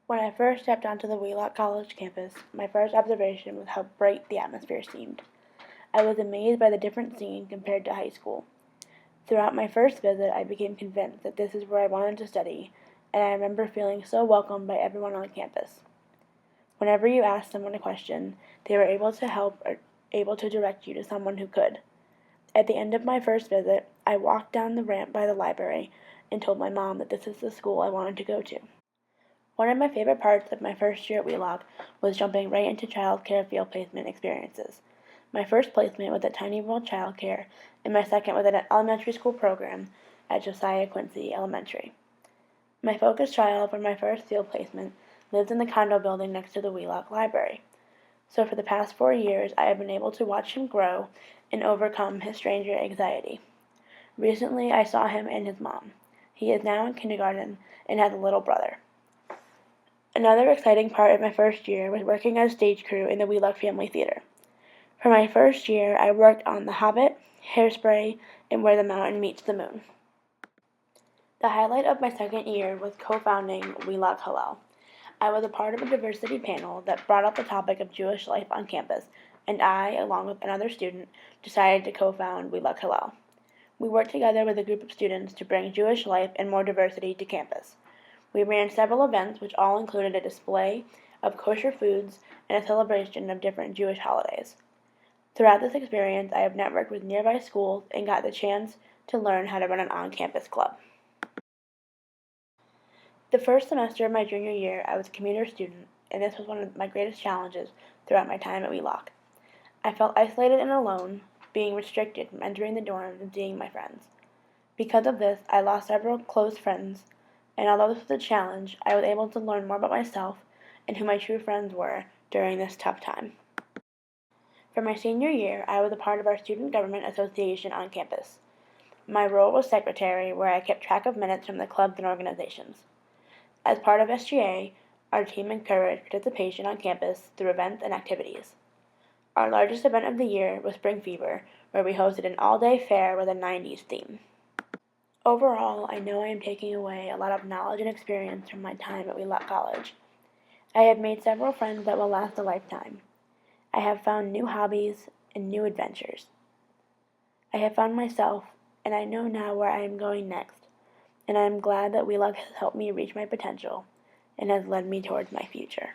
When I first stepped onto the Wheelock College campus, my first observation was how bright the atmosphere seemed. I was amazed by the different scene compared to high school. Throughout my first visit, I became convinced that this is where I wanted to study, and I remember feeling so welcomed by everyone on campus. Whenever you asked someone a question, they were able to help or able to direct you to someone who could. At the end of my first visit, I walked down the ramp by the library and told my mom that this is the school I wanted to go to. One of my favorite parts of my first year at Wheelock was jumping right into child care field placement experiences. My first placement was at Tiny World Child Care, and my second was at an elementary school program at Josiah Quincy Elementary. My focus child for my first field placement lives in the condo building next to the Wheelock Library. So for the past 4 years, I have been able to watch him grow and overcome his stranger anxiety. Recently, I saw him and his mom. He is now in kindergarten and has a little brother. Another exciting part of my first year was working as stage crew in the Wheelock Family Theater. For my first year, I worked on The Hobbit, Hairspray, and Where the Mountain Meets the Moon. The highlight of my second year was co-founding Wheelock Hillel. I was a part of a diversity panel that brought up the topic of Jewish life on campus, and I, along with another student, decided to co-found Wheelock Hillel. We worked together with a group of students to bring Jewish life and more diversity to campus. We ran several events which all included a display of kosher foods and a celebration of different Jewish holidays. Throughout this experience, I have networked with nearby schools and got the chance to learn how to run an on-campus club. The first semester of my junior year, I was a commuter student, and this was one of my greatest challenges throughout my time at Wheelock. I felt isolated and alone, being restricted from entering the dorms and seeing my friends. Because of this, I lost several close friends, and although this was a challenge, I was able to learn more about myself and who my true friends were during this tough time. For my senior year, I was a part of our Student Government Association on campus. My role was secretary, where I kept track of minutes from the clubs and organizations. As part of SGA, our team encouraged participation on campus through events and activities. Our largest event of the year was Spring Fever, where we hosted an all-day fair with a 90s theme. Overall, I know I am taking away a lot of knowledge and experience from my time at Wheelock College. I have made several friends that will last a lifetime. I have found new hobbies and new adventures. I have found myself, and I know now where I am going next, and I am glad that Wheelock has helped me reach my potential and has led me towards my future.